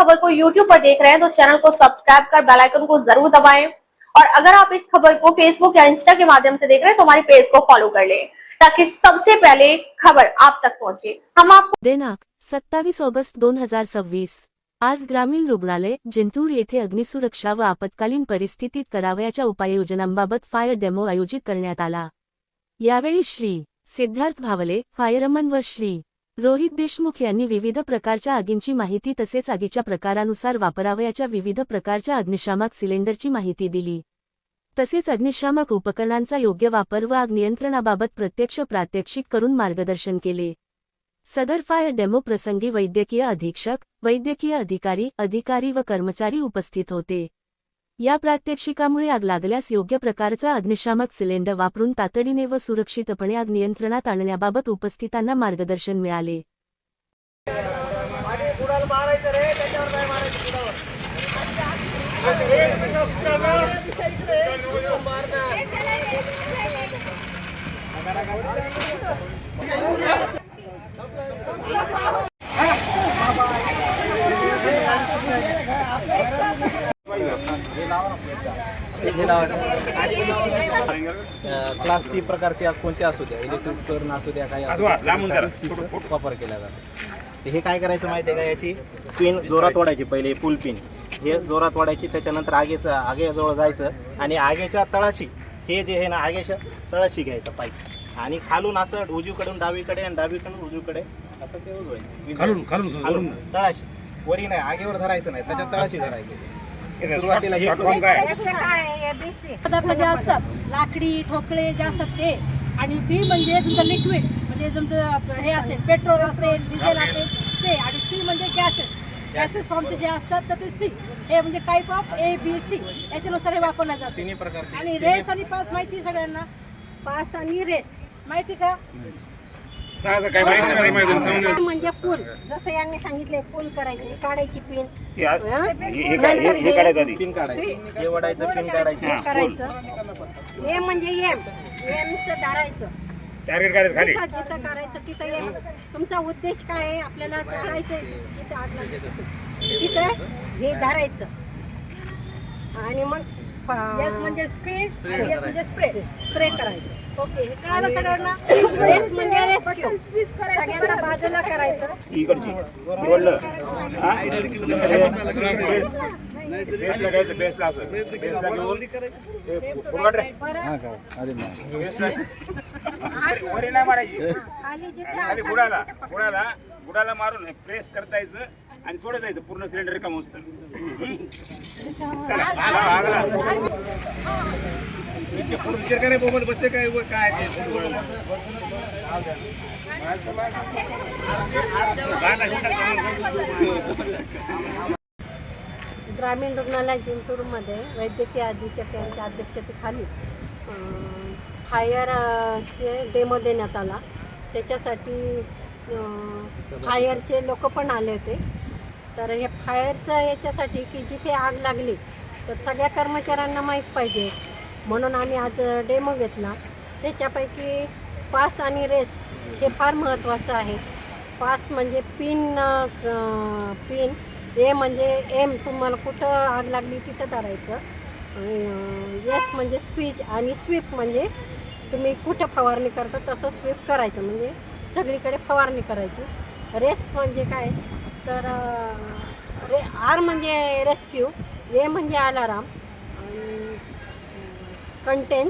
खबर को YouTube पर देख रहे हैं तो चैनल को सब्सक्राइब कर बेल आइकन को जरूर दबाएं और अगर आप इस खबर को Facebook या इंस्टा के माध्यम से देख रहे हैं तो हमारे पेज को फॉलो कर लें ताकि सबसे पहले खबर आप तक पहुंचे। हम आपको दिनांक 27 ऑगस्ट 2026 आज ग्रामीण रुग्णालय जिंतूर येथे अग्निसुरक्षा व आपत्कालीन परिस्थितीत करावयाच्या उपाययोजनांबाबत फायर डेमो आयोजित करण्यात आला। यावेळी श्री सिद्धार्थ भावले फायरमन व श्री रोहित देशमुख यांनी विविध प्रकारच्या आगींची माहिती तसेच आगीच्या प्रकारानुसार वापरावयाच्या विविध प्रकारच्या अग्निशामक सिलेंडरची माहिती दिली। तसेच अग्निशामक उपकरणांचा योग्य वापर व आग नियंत्रणाबाबत प्रत्यक्ष प्रात्यक्षिक करून मार्गदर्शन केले। सदर फायर डेमो प्रसंगी वैद्यकीय अधीक्षक, वैद्यकीय अधिकारी व कर्मचारी उपस्थित होते। या प्रात्यक्षिकामुळे आग लागल्यास योग्य प्रकारचा अग्निशामक सिलेंडर वापरून तातडीने व सुरक्षितपणे आग नियंत्रणात आणण्याबाबत उपस्थितांना मार्गदर्शन मिळाले। क्लास सी प्रकारचे कोणते असू द्या, इलेक्ट्रिक उपकरण असू द्या, काही वापर केला जातो। हे काय करायचं माहिती आहे का, याची पिन जोरात ओढायची, पहिले पुल पिन हे जोरात ओढायची, त्याच्यानंतर आगेजवळ जायचं आणि आगेच्या तळाशी हे जे आहे ना आगेच्या तळाशी घ्यायचं पाईप आणि खालून असं उजवीकडून डावीकडे आणि डावीकडून उजवीकडे असं ते उजवायचं खालून तळाशी, वरी नाही आगेवर धरायचं नाही, त्याच्या तळाशी धरायचं। सुरुवातीला हे पदार्थ जे असतात लाकडी ठोकळे जे असतात ते, आणि बी म्हणजे तुमचं लिक्विड म्हणजे तुमचं हे असेल पेट्रोल असेल डिझेल असेल ते, आणि सी म्हणजे गॅसेस फॉर्मचे जे असतात तर ते सी हे म्हणजे type of A B C याच्यानुसार हे वापरलं जातं तिन्ही प्रकारचे। आणि रेस आणि पास माहिती सगळ्यांना, पास आणि रेस माहिती का? म्हणजे पूल, जसं यांनी सांगितले पूल करायचे, काढायची पिन, पिन काढायची, हे वडायचं पिन काढायची, करायचं एम म्हणजे एमचं धरायचं, जिथं करायचं तिथं एम। तुमचा उद्देश काय आहे, आपल्याला करायचं तिथं आग लागली तिथं हे धरायचं आणि मग यस म्हणजे स्क्वीज, यस म्हणजे स्प्रे करायचं। ओके, हे कळालं सगळ्यांना? रेस म्हणजे रेस्क्यू, स्क्वीज करायचं, सगळ्यांना बाजूला करायचं, बुडाला मारून प्रेस करतायचं आणि सोडत जायचं, पूर्ण सिलेंडर रिकाम होतं। विचार करे मोबाईल बसते काय ग्रामीण रुग्णालय जिंतूरमध्ये वैद्यकीय अधीक्षक यांच्या अध्यक्षतेखाली फायरचे डेमो देण्यात आला। त्याच्यासाठी फायरचे लोक पण आले होते। तर हे फायरचं याच्यासाठी की जिथे आग लागली तर सगळ्या कर्मचाऱ्यांना माहीत पाहिजे म्हणून आम्ही आज डेमो घेतला। त्याच्यापैकी पास आणि रेस हे फार महत्त्वाचं आहे। पास म्हणजे पिन, ए म्हणजे एम, तुम्हाला कुठं आग लागली तिथं धरायचं, एस म्हणजे स्क्वीज, आणि स्वीप म्हणजे तुम्ही कुठं फवारणी करता तसं स्वीप करायचं, म्हणजे सगळीकडे फवारणी करायची। रेस म्हणजे काय तर आर म्हणजे रेस्क्यू, ए म्हणजे अलाराम, कंटेन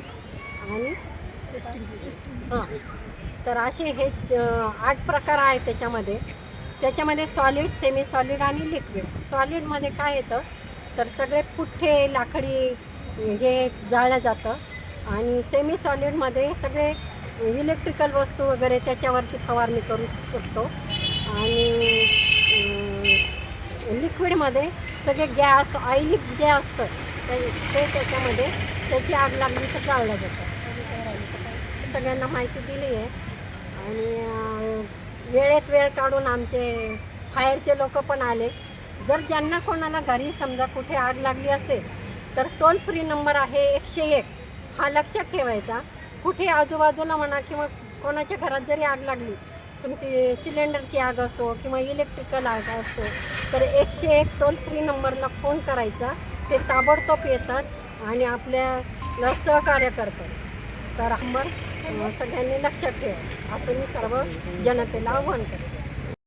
आणि हां, तर असे हे 8 प्रकार आहेत त्याच्यामध्ये सॉलिड, सेमी सॉलिड आणि लिक्विड। सॉलिडमध्ये काय येतं तर सगळे पुठ्ठे लाकडी हे जाळलं जातं, आणि सेमी सॉलिडमध्ये सगळे इलेक्ट्रिकल वस्तू वगैरे त्याच्यावरती फवारणी करू शकतो, आणि लिक्विडमध्ये सगळे गॅस ऑइली जे असतं ते त्याच्यामध्ये त्याची आग लागली तर जाळलं जातं। सगळ्यांना माहिती दिली आहे, आणि वेळेत वेळ काढून आमचे फायरचे लोक पण आले। जर ज्यांना कोणाला घरी समजा कुठे आग लागली असेल तर टोल फ्री नंबर आहे 101, हा लक्षात ठेवायचा। कुठे आजूबाजूला म्हणा किंवा कोणाच्या घरात जरी आग लागली तुमची सिलेंडरची आग असो किंवा इलेक्ट्रिकल आग असो तर 101 टोल फ्री नंबरला फोन करायचा. ते ताबडतोब येतात आणि आपल्याला सहकार्य करतात. तर नंबर सगळ्यांनी लक्षात ठेवा असं मी सर्व जनतेला आव्हान करते.